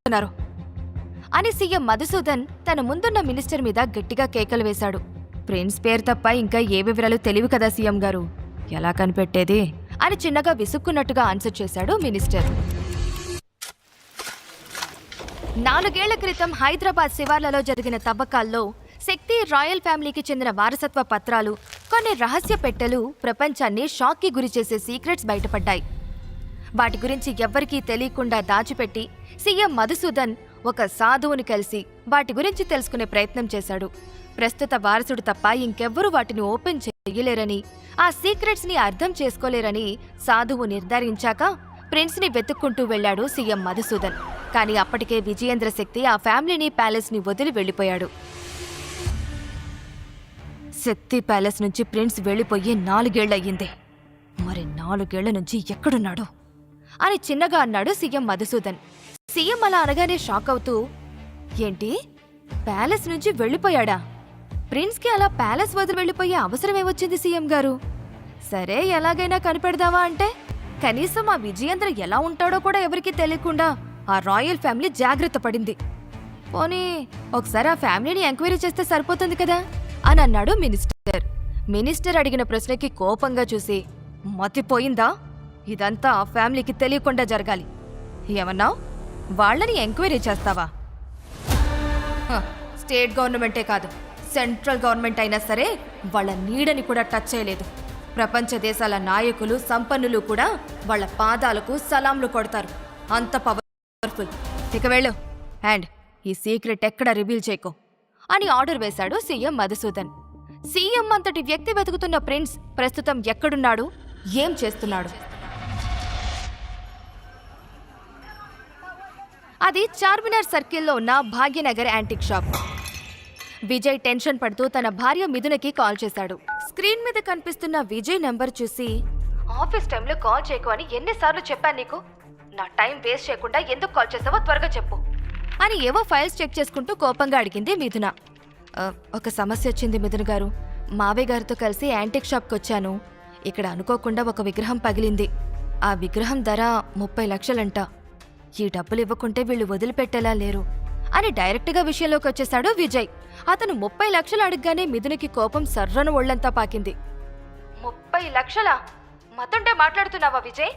మాట్లాడుతున్నారు అని సీఎం మధుసూదన్ తన ముందున్న మినిస్టర్ మీద గట్టిగా కేకలు వేశాడు. ప్రిన్స్ పేరు తప్ప ఇంకా ఏ వివరాలు తెలివి కదా సీఎం గారు, ఎలా కనిపెట్టేది అని చిన్నగా విసుక్కున్నట్టుగా ఆన్సర్ చేశాడు మినిస్టర్. 4 ఏళ్ల క్రితం హైదరాబాద్ శివార్లలో జరిగిన తవ్వకాల్లో శక్తి రాయల్ ఫ్యామిలీకి చెందిన వారసత్వ పత్రాలు, కొన్ని రహస్య పెట్టెలు ప్రపంచాన్ని షాక్కి గురిచేసే సీక్రెట్స్ బయటపడ్డాయి. వాటి గురించి ఎవ్వరికీ తెలియకుండా దాచిపెట్టి సీఎం మధుసూదన్ ఒక సాధువుని కలిసి వాటి గురించి తెలుసుకునే ప్రయత్నం చేశాడు. ప్రస్తుత వారసుడు తప్ప ఇంకెవ్వరూ వాటిని ఓపెన్ చేయలేరని, ఆ సీక్రెట్స్ ని అర్థం చేసుకోలేరని సాధువు నిర్ధారించాక ప్రిన్స్ ని వెతుక్కుంటూ వెళ్లాడు సీఎం మధుసూదన్. కానీ అప్పటికే విజయేంద్ర శక్తి ఆ ఫ్యామిలీని ప్యాలెస్ ని వదిలి వెళ్లిపోయాడు. శక్తి ప్యాలెస్ నుంచి ప్రిన్స్ వెళ్లిపోయి 4 ఏళ్లయ్యింది. మరి 4 ఏళ్ల నుంచి ఎక్కడున్నాడు అని చిన్నగా అన్నాడు సీఎం మధుసూదన్. సీఎం అలా అనగానే షాక్ అవుతూ, ఏంటి ప్యాలెస్ నుంచి వెళ్లిపోయాడా? ప్రిన్స్ కి అలా ప్యాలెస్ వదిలి వెళ్లిపోయే అవసరమేమొచ్చింది సీఎం గారు? సరే ఎలాగైనా కనిపెడదావా అంటే కనీసం ఆ విజయేంద్ర ఎలా ఉంటాడో కూడా ఎవరికీ తెలియకుండా ఆ రాయల్ ఫ్యామిలీ జాగ్రత్త పడింది. పోనీ ఒకసారి ఆ ఫ్యామిలీని ఎంక్వైరీ చేస్తే సరిపోతుంది కదా అని అన్నాడు మినిస్టర్. మినిస్టర్ అడిగిన ప్రశ్నకి కోపంగా చూసి, మతిపోయిందా? ఇదంతా ఆ ఫ్యామిలీకి తెలియకుండా జరగాలి. ఏమన్నావ్? వాళ్ళని ఎంక్వైరీ చేస్తావా? స్టేట్ గవర్నమెంటే కాదు, సెంట్రల్ గవర్నమెంట్ అయినా సరే వాళ్ళ నీడని కూడా టచ్ చేయలేదు. ప్రపంచ దేశాల నాయకులు, సంపన్నులు కూడా వాళ్ళ పాదాలకు సలాంలు కొడతారు. అంత పవర్ఫుల్. ఇక వెళ్ళు అండ్ ఈ సీక్రెట్ ఎక్కడ రివీల్ చేయకో అని ఆర్డర్ వేశాడు సీఎం మధుసూదన్. సీఎం అంతటి వ్యక్తి వెతుకుతున్న ప్రిన్స్ ప్రస్తుతం ఎక్కడున్నాడు, ఏం చేస్తున్నాడు? అది చార్మినార్ సర్కిల్లో ఉన్న Bhagyanagar antique shop. Vijay tension పడుతూ తన భార్య మిథునకి కాల్ చేశాడు. స్క్రీన్ మీద కనిపిస్తున్న విజయ్ నెంబర్ చూసి, ఆఫీస్ టైంలో కాల్ చేయకు అని ఎన్నిసార్లు చెప్పాను నీకు? నా టైం వేస్ట్ చేయకుండా ఎందుకు కాల్ చేసావో త్వరగా చెప్పు అని ఏవో ఫైల్స్ చెక్ చేసుకుంటూ కోపంగా అడిగింది మిథున. ఒక సమస్య వచ్చింది మిథున గారు. మావయ్య గారితో కలిసి యాంటిక్ షాప్కి వచ్చాను. ఇక్కడ అనుకోకుండా ఒక విగ్రహం పగిలింది. ఆ విగ్రహం ధర 30 లక్షలంట. ఈ డబ్బులు ఇవ్వకుంటే వీళ్ళు వదిలిపెట్టేలా లేరు అని డైరెక్ట్గా విషయంలోకి వచ్చేశాడు విజయ్. అతను 30 లక్షలు అడగగానే మిథునకి కోపం సర్రను ఒళ్లంతా పాకింది. 30 లక్షలా? మతుంటే మాట్లాడుతున్నావా విజయ్?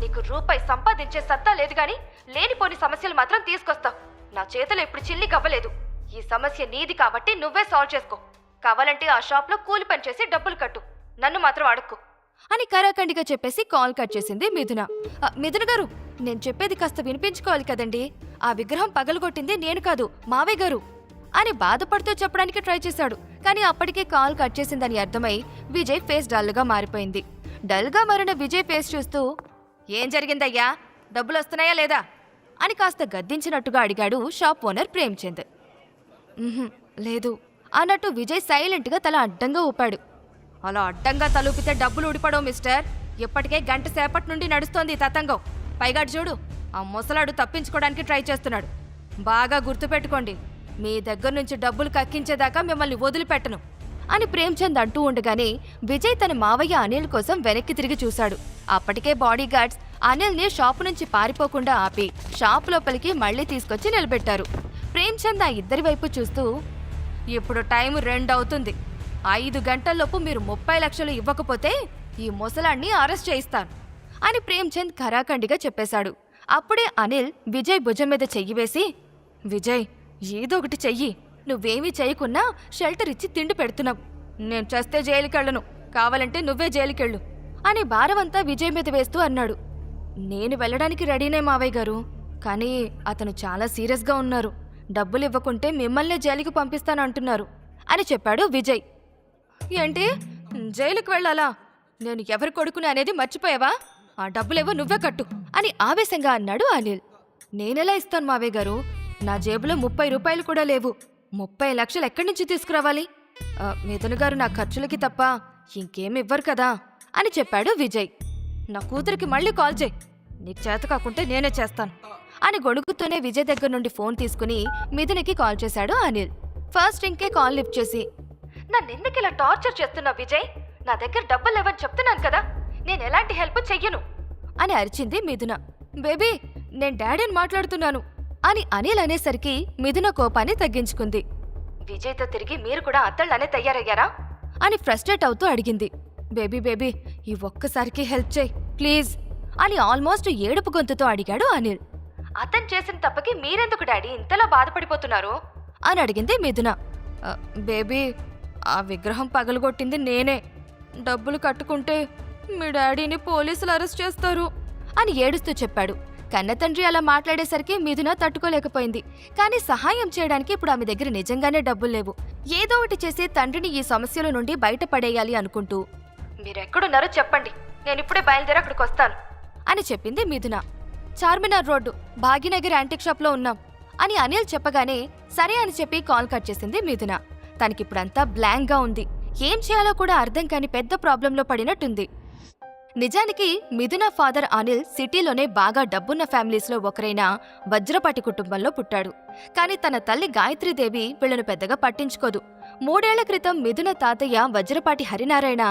నీకు రూపాయి సంపాదించే సత్తా లేదు గాని లేనిపోని సమస్యలు మాత్రం తీసుకొస్తావు. నా చేతులు ఎప్పుడు చిల్లి కవ్వలేదు. ఈ సమస్య నీది కాబట్టి నువ్వే సాల్వ్ చేసుకో. కావాలంటే ఆ షాప్లో కూలి పని చేసి డబ్బులు కట్టు, నన్ను మాత్రం అడుక్కో అని కరాఖండిగా చెప్పేసి కాల్ కట్ చేసింది మిథున. మిథున గారు, నేను చెప్పేది కాస్త వినిపించుకోవాలి కదండి. ఆ విగ్రహం పగలగొట్టింది నేను కాదు, మావయ్య గారు అని బాధపడుతూ చెప్పడానికి ట్రై చేశాడు. కానీ అప్పటికే కాల్ కట్ చేసిందని అర్థమై విజయ్ ఫేస్ డల్గా మారిపోయింది. డల్గా మారిన విజయ్ ఫేస్ చూస్తూ, ఏం జరిగిందయ్యా, డబ్బులు వస్తున్నాయా లేదా అని కాస్త గద్దించినట్టుగా అడిగాడు షాప్ ఓనర్ ప్రేమ్చంద్. లేదు అన్నట్టు విజయ్ సైలెంట్గా తల అడ్డంగా ఊపాడు. అలా అడ్డంగా తలూపితే డబ్బులు ఊడిపడవు మిస్టర్. ఇప్పటికే గంట సేపటి నుండి నడుస్తోంది తతంగం. పైగా చూడు, ఆ ముసలాడు తప్పించుకోవడానికి ట్రై చేస్తున్నాడు. బాగా గుర్తుపెట్టుకోండి, మీ దగ్గర నుంచి డబ్బులు కక్కించేదాకా మిమ్మల్ని వదిలిపెట్టను అని ప్రేమ్చంద్ అంటూ ఉండగానే విజయ్ తన మావయ్య అనిల్ కోసం వెనక్కి తిరిగి చూశాడు. అప్పటికే బాడీ గార్డ్స్ అనిల్ని షాపు నుంచి పారిపోకుండా ఆపి షాపు లోపలికి మళ్లీ తీసుకొచ్చి నిలబెట్టారు. ప్రేమ్చంద్ ఆ ఇద్దరి వైపు చూస్తూ, ఇప్పుడు టైం 2 అవుతుంది. 5 గంటల్లోపు మీరు 30 లక్షలు ఇవ్వకపోతే ఈ ముసలాన్ని అరెస్ట్ చేయిస్తాను అని ప్రేమ్చంద్ ఖరాఖండిగా చెప్పేశాడు. అప్పుడే అనిల్ విజయ్ భుజం మీద చెయ్యి వేసి, విజయ్ ఏదో ఒకటి చెయ్యి, నువ్వేమీ చేయకున్నా షెల్టర్ ఇచ్చి తిండి పెడుతున్నావు. నేను చేస్తే జైలుకెళ్ళను, కావాలంటే నువ్వే జైలుకెళ్ళు అని భారమంతా విజయ్ మీద వేస్తూ అన్నాడు. నేను వెళ్ళడానికి రెడీనే మావయ్య గారు, కానీ అతను చాలా సీరియస్గా ఉన్నారు. డబ్బులు ఇవ్వకుంటే మిమ్మల్నే జైలుకి పంపిస్తానంటున్నారు అని చెప్పాడు విజయ్. ఏంటి, జైలుకి వెళ్ళాలా? నేను ఎవరి కొడుకుని అనేది మర్చిపోయావా? ఆ డబ్బులేవో నువ్వే కట్టు అని ఆవేశంగా అన్నాడు అనిల్. నేనెలా ఇస్తాను మావయ్య గారు? నా జేబులో 30 రూపాయలు కూడా లేవు. 30 లక్షలు ఎక్కడి నుంచి తీసుకురావాలి? మిథున గారు నా ఖర్చులకి తప్ప ఇంకేమి ఇవ్వరు కదా అని చెప్పాడు విజయ్. నా కూతురికి మళ్ళీ కాల్ చేయి, నీకు చేత కాకుంటే నేనే చేస్తాను అని గొడుగుతూనే విజయ్ దగ్గర నుండి ఫోన్ తీసుకుని మిథునకి కాల్ చేశాడు అనిల్. ఫస్ట్ ఇంకే కాల్ లిఫ్ట్ చేసి, నన్నెందుకు ఇలా టార్చర్ చేస్తున్నా విజయ్? నా దగ్గర డబ్బులు లేవని చెప్తున్నాను కదా, నేను ఎలాంటి హెల్ప్ చెయ్యను అని అరిచింది మిథున. బేబీ, నేను డాడీని మాట్లాడుతున్నాను అని అనిల్ అనేసరికి మిథున కోపాన్ని తగ్గించుకుంది. విజయ్తో తిరిగి మీరు కూడా అత్తళ్ళనే తయారయ్యారా అని ఫ్రస్ట్రేట్ అవుతూ అడిగింది. బేబీ బేబీ ఈ ఒక్కసారికి హెల్ప్ చేయి ప్లీజ్ అని ఆల్మోస్ట్ ఏడుపు గొంతుతో అడిగాడు అనిల్. అతను చేసిన తప్పకి మీరెందుకు డాడీ ఇంతలా బాధపడిపోతున్నారు అని అడిగింది మిథున. బేబీ ఆ విగ్రహం పగలగొట్టింది నేనే. డబ్బులు కట్టుకుంటే మీ డాడీని పోలీసులు అరెస్ట్ చేస్తారు అని ఏడుస్తూ చెప్పాడు. కన్నతండ్రి అలా మాట్లాడేసరికి మిథున తట్టుకోలేకపోయింది. కానీ సహాయం చేయడానికి ఇప్పుడు ఆమె దగ్గర నిజంగానే డబ్బులు లేవు. ఏదో ఒకటి చేసి తండ్రిని ఈ సమస్యల నుండి బయటపడేయాలి అనుకుంటూ మీరెక్కడున్నారో చెప్పండి, నేనిప్పుడే బయలుదేరి అక్కడికి వస్తాను అని చెప్పింది మిథున. చార్మినార్ రోడ్డు భాగ్యనగర్ యాంటిక్ షాప్లో ఉన్నాం అని అనిల్ చెప్పగానే సరే అని చెప్పి కాల్ కట్ చేసింది మిథున. తనకిప్పుడంతా బ్లాంక్గా ఉంది. ఏం చేయాలో కూడా అర్థం కాని పెద్ద ప్రాబ్లంలో పడినట్టుంది. నిజానికి మిథున ఫాదర్ అనిల్ సిటీలోనే బాగా డబ్బున్న ఫ్యామిలీస్లో ఒకరైన వజ్రపాటి కుటుంబంలో పుట్టాడు. కానీ తన తల్లి గాయత్రీదేవి వీళ్లను పెద్దగా పట్టించుకోదు. 3 ఏళ్ల క్రితం మిథున తాతయ్య వజ్రపాటి హరినారాయణ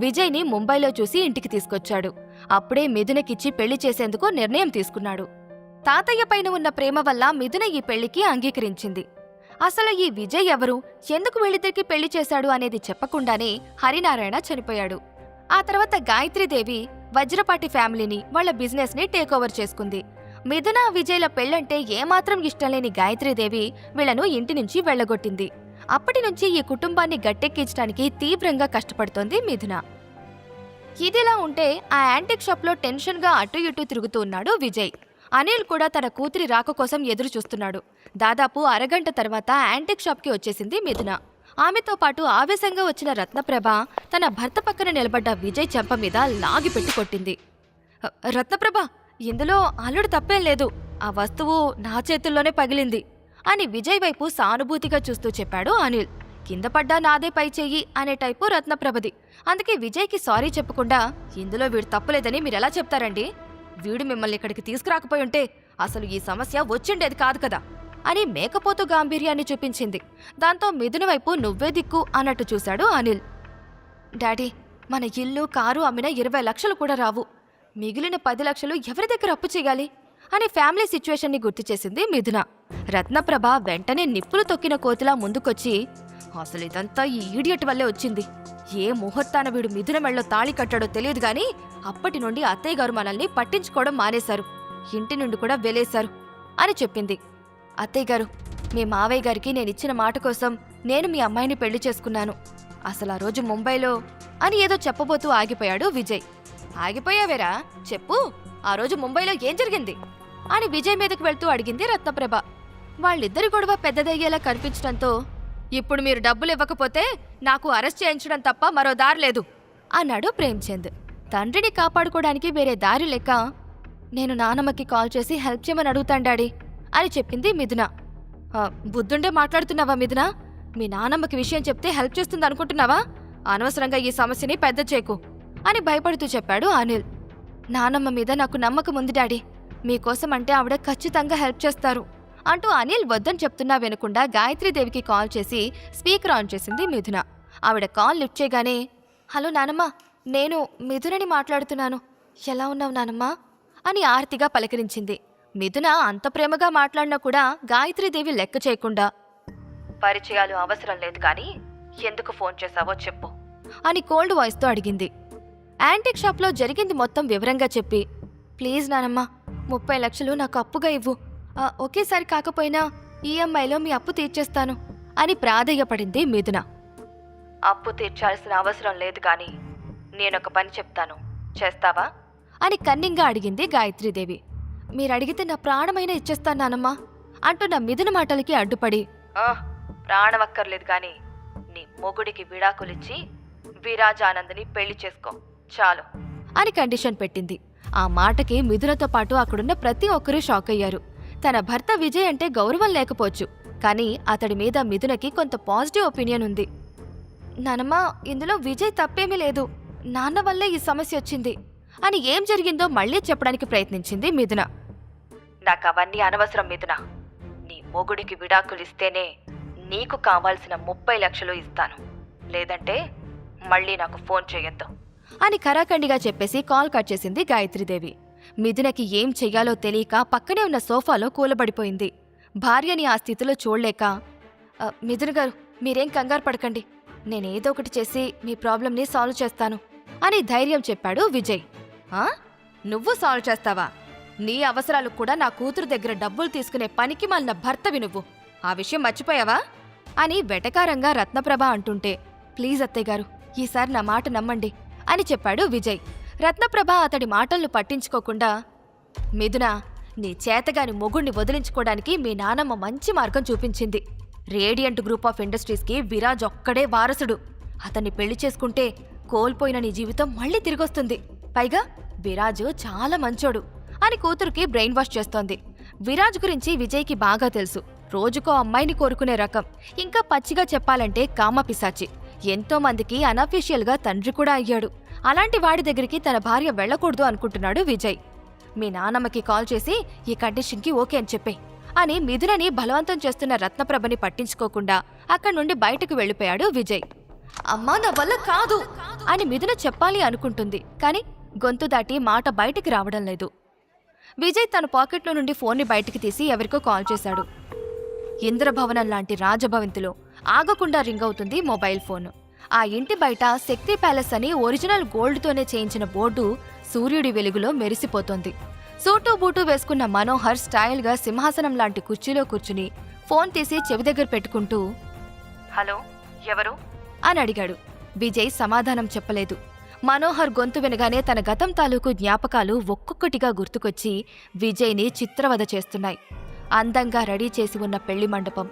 విజయ్ని ముంబైలో చూసి ఇంటికి తీసుకొచ్చాడు. అప్పుడే మిథునకిచ్చి పెళ్లి చేసేందుకు నిర్ణయం తీసుకున్నాడు. తాతయ్య పైన ఉన్న ప్రేమ వల్ల మిథున ఈ పెళ్లికి అంగీకరించింది. అసలు ఈ విజయ్ ఎవరు, ఎందుకు వీళ్ళిద్దరికి పెళ్లి చేశాడు అనేది చెప్పకుండానే హరినారాయణ చనిపోయాడు. ఆ తర్వాత గాయత్రీదేవి వజ్రపాటి ఫ్యామిలీని, వాళ్ల బిజినెస్ ని టేక్ ఓవర్ చేసుకుంది. మిథున విజయ్ల పెళ్లంటే ఏమాత్రం ఇష్టం లేని గాయత్రీదేవి వీళ్లను ఇంటి నుంచి వెళ్లగొట్టింది. అప్పటి నుంచి ఈ కుటుంబాన్ని గట్టెక్కించడానికి తీవ్రంగా కష్టపడుతోంది మిథున. ఇదిలా ఉంటే ఆ యాంటిక్ షాప్లో టెన్షన్గా అటు ఇటు తిరుగుతూ ఉన్నాడు విజయ్. అనిల్ కూడా తన కూతురి రాక కోసం ఎదురు చూస్తున్నాడు. దాదాపు అరగంట తర్వాత యాంటిక్ షాప్కి వచ్చేసింది మిథున. ఆమెతో పాటు ఆవేశంగా వచ్చిన రత్నప్రభ తన భర్త పక్కన నిలబడ్డ విజయ్ చెంప మీద లాగిపెట్టి కొట్టింది. రత్నప్రభ, ఇందులో అల్లుడు తప్పేం లేదు, ఆ వస్తువు నా చేతుల్లోనే పగిలింది అని విజయ్ వైపు సానుభూతిగా చూస్తూ చెప్పాడు అనిల్. కింద పడ్డా నాదే పై చెయ్యి అనే టైపు రత్నప్రభది. అందుకే విజయ్కి సారీ చెప్పకుండా ఇందులో వీడు తప్పులేదని మీరెలా చెప్తారండి? వీడు మిమ్మల్ని ఇక్కడికి తీసుకురాకపోయుంటే అసలు ఈ సమస్య వచ్చిండేది కాదు కదా అని మేకపోతు గాంభీర్యాన్ని చూపించింది. దాంతో మిథున వైపు నువ్వే దిక్కు అన్నట్టు చూశాడు అనిల్. డాడీ, మన ఇల్లు కారు అమ్మిన 20 లక్షలు కూడా రావు. మిగిలిన 10 లక్షలు ఎవరి దగ్గర అప్పు చేయాలి అని ఫ్యామిలీ సిచ్యువేషన్ని గుర్తు చేసింది మిథున. రత్నప్రభ వెంటనే నిప్పులు తొక్కిన కోతిలా ముందుకొచ్చి, అసలు ఇదంతా ఈ ఈడియట్ వల్లే వచ్చింది. ఏ ముహూర్తాన వీడు మిథున మెళ్ళలో తాళి కట్టాడో తెలియదు గాని అప్పటి నుండి అత్తయ్య గారు మనల్ని పట్టించుకోవడం మానేశారు, ఇంటి నుండి కూడా వెలేశారు అని చెప్పింది. అత్తయ్య గారు, మీ మావయ్య గారికి నేనిచ్చిన మాట కోసం నేను మీ అమ్మాయిని పెళ్లి చేసుకున్నాను. అసలు ఆ రోజు ముంబైలో అని ఏదో చెప్పబోతూ ఆగిపోయాడు విజయ్. ఆగిపోయావేరా, చెప్పు, ఆ రోజు ముంబైలో ఏం జరిగింది అని విజయ్ మీదకి వెళ్తూ అడిగింది రత్నప్రభ. వాళ్ళిద్దరి గొడవ పెద్దదయ్యేలా కనిపించడంతో, ఇప్పుడు మీరు డబ్బులు ఇవ్వకపోతే నాకు అరెస్ట్ చేయించడం తప్ప మరో దారి లేదు అన్నాడు ప్రేమ్చంద్. తండ్రిని కాపాడుకోవడానికి వేరే దారి లేక, నేను నానమ్మకి కాల్ చేసి హెల్ప్ చేయమని అడుగుతాను డాడీ అని చెప్పింది మిథున. బుద్ధుండే మాట్లాడుతున్నావా మిథున? మీ నానమ్మకి విషయం చెప్తే హెల్ప్ చేస్తుంది అనుకుంటున్నావా? అనవసరంగా ఈ సమస్యని పెద్ద చేయకు అని భయపడుతూ చెప్పాడు అనిల్. నానమ్మ మీద నాకు నమ్మకం ఉంది డాడీ, మీకోసం అంటే ఆవిడ ఖచ్చితంగా హెల్ప్ చేస్తారు అంటూ అనిల్ వద్దని చెప్తున్నా వినకుండా గాయత్రీదేవికి కాల్ చేసి స్పీకర్ ఆన్ చేసింది మిథున. ఆవిడ కాల్ లిఫ్ట్ చేయగానే, హలో నానమ్మ, నేను మిథునని మాట్లాడుతున్నాను, ఎలా ఉన్నావు నానమ్మ అని ఆర్తిగా పలకరించింది. మిథున అంత ప్రేమగా మాట్లాడినా కూడా గాయత్రీదేవి లెక్క చేయకుండా, పరిచయాలు అవసరం లేదు కానీ ఎందుకు ఫోన్ చేశావో చెప్పు అని కోల్డ్ వాయిస్తో అడిగింది. యాంటిక్ షాప్లో జరిగింది మొత్తం వివరంగా చెప్పి, ప్లీజ్ నానమ్మ, 30 లక్షలు నాకు అప్పుగా ఇవ్వు, ఒకేసారి కాకపోయినా ఈఎంఐలో మీ అప్పు తీర్చేస్తాను అని ప్రాధేయపడింది మిథున. అప్పు తీర్చాల్సిన అవసరం లేదు కానీ నేనొక పని చెప్తాను, చేస్తావా అని కన్నింగా అడిగింది గాయత్రీదేవి. మీరడిగితే నా ప్రాణమైనా ఇచ్చేస్తాను నానమ్మా అంటున్న మిథున మాటలకి అడ్డుపడి, ప్రాణమక్కర్లేదు గాని నీ మొగుడికి విడాకులిచ్చి విరాజానందని పెళ్లి చేసుకో చాలు అని కండిషన్ పెట్టింది. ఆ మాటకి మిథునతో పాటు అక్కడున్న ప్రతి ఒక్కరూ షాక్ అయ్యారు. తన భర్త విజయ్ అంటే గౌరవం లేకపోవచ్చు, కానీ అతడి మీద మిథునకి కొంత పాజిటివ్ ఒపీనియన్ ఉంది. నానమ్మా, ఇందులో విజయ్ తప్పేమీ లేదు, నాన్న వల్లే ఈ సమస్య వచ్చింది అని ఏం జరిగిందో మళ్లీ చెప్పడానికి ప్రయత్నించింది మిథున. నాకవన్నీ అనవసరం మిథున, నీ మొగుడికి విడాకులిస్తేనే నీకు కావాల్సిన 30 లక్షలు ఇస్తాను, లేదంటే మళ్ళీ నాకు ఫోన్ చేయొద్దు అని ఖరాఖండిగా చెప్పేసి కాల్ కట్ చేసింది గాయత్రీదేవి. మిథునకి ఏం చెయ్యాలో తెలియక పక్కనే ఉన్న సోఫాలో కూలబడిపోయింది. భార్యని ఆ స్థితిలో చూడలేక మిథున్ గారు మీరేం కంగారు పడకండి, నేనేదో ఒకటి చేసి మీ ప్రాబ్లంని సాల్వ్ చేస్తాను అని ధైర్యం చెప్పాడు విజయ్. నువ్వు సాల్వ్ చేస్తావా? నీ అవసరాలకు కూడా నా కూతురు దగ్గర డబ్బులు తీసుకునే పనికి మాలిన భర్తవి నువ్వు, ఆ విషయం మర్చిపోయావా అని వెటకారంగా రత్నప్రభ అంటుంటే, ప్లీజ్ అత్తయ్య గారు ఈసారి నా మాట నమ్మండి అని చెప్పాడు విజయ్. రత్నప్రభ అతడి మాటలను పట్టించుకోకుండా, మిథున, నీ చేతగాని మొగుణ్ణి వదిలించుకోవడానికి మీ నానమ్మ మంచి మార్గం చూపించింది. రేడియంట్ గ్రూప్ ఆఫ్ ఇండస్ట్రీస్కి విరాజ్ ఒక్కడే వారసుడు. అతన్ని పెళ్లి చేసుకుంటే కోల్పోయిన నీ జీవితం మళ్ళీ తిరిగొస్తుంది. పైగా విరాజు చాలా మంచోడు అని కూతురికి బ్రెయిన్ వాష్ చేస్తోంది. విరాజ్ గురించి విజయ్కి బాగా తెలుసు. రోజుకో అమ్మాయిని కోరుకునే రకం. ఇంకా పచ్చిగా చెప్పాలంటే కామపిశాచి. ఎంతో మందికి అనఫీషియల్గా తండ్రి కూడా అయ్యాడు. అలాంటి వాడి దగ్గరికి తన భార్య వెళ్లకూడదు అనుకుంటున్నాడు విజయ్. మీ నానమ్మకి కాల్ చేసి ఈ కండిషన్కి ఓకే అని చెప్పే అని మిథునని బలవంతం చేస్తున్న రత్నప్రభని పట్టించుకోకుండా అక్కడి నుండి బయటకు వెళ్లిపోయాడు విజయ్. అమ్మా నా వల్ల కాదు అని మిథున చెప్పాలి అనుకుంటుంది, కాని గొంతు దాటి మాట బయటికి రావడం లేదు. విజయ్ తన పాకెట్లో నుండి ఫోన్ని బయటికి తీసి ఎవరికో కాల్ చేశాడు. ఇంద్రభవనం లాంటి రాజభవంతిలో ఆగకుండా రింగ్ అవుతుంది మొబైల్ ఫోన్. ఆ ఇంటి బయట శక్తి ప్యాలెస్ అని ఒరిజినల్ గోల్డ్తోనే చేయించిన బోర్డు సూర్యుడి వెలుగులో మెరిసిపోతోంది. సూటు బూటు వేసుకున్న మనోహర్ స్టైల్గా సింహాసనం లాంటి కుర్చీలో కూర్చుని ఫోన్ తీసి చెవి దగ్గర పెట్టుకుంటూ, హలో ఎవరు అని అడిగాడు. విజయ్ సమాధానం చెప్పలేదు. మనోహర్ గొంతు వినగానే తన గతం తాలూకు జ్ఞాపకాలు ఒక్కొక్కటిగా గుర్తుకొచ్చి విజయ్ని చిత్రవద చేస్తున్నాయి. అందంగా రెడీ చేసి ఉన్న పెళ్లి మండపం,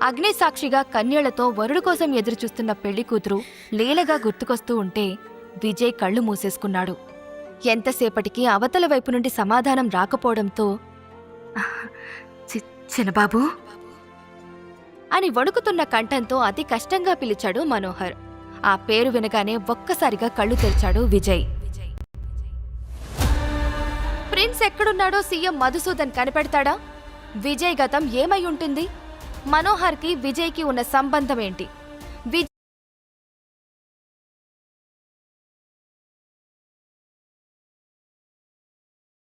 అగ్నిసాక్షిగా కన్యళ్లతో వరుడు కోసం ఎదురుచూస్తున్న పెళ్లి కూతురు లీలగా గుర్తుకొస్తూ ఉంటే విజయ్ కళ్ళు మూసేసుకున్నాడు. ఎంతసేపటికి అవతల వైపు నుండి సమాధానం రాకపోవడంతో, చిన్నబాబు అని వణుకుతున్న కంఠంతో అతి కష్టంగా పిలిచాడు మనోహర్. ఆ పేరు వినగానే ఒక్కసారిగా కళ్ళు తెరిచాడు విజయ్. ప్రిన్స్ ఎక్కడున్నాడో సీఎం మధుసూదన్ కనిపెడతాడా? విజయ్ గతం ఏమై ఉంటుంది? మనోహర్కి విజయ్కి ఉన్న సంబంధమేంటి?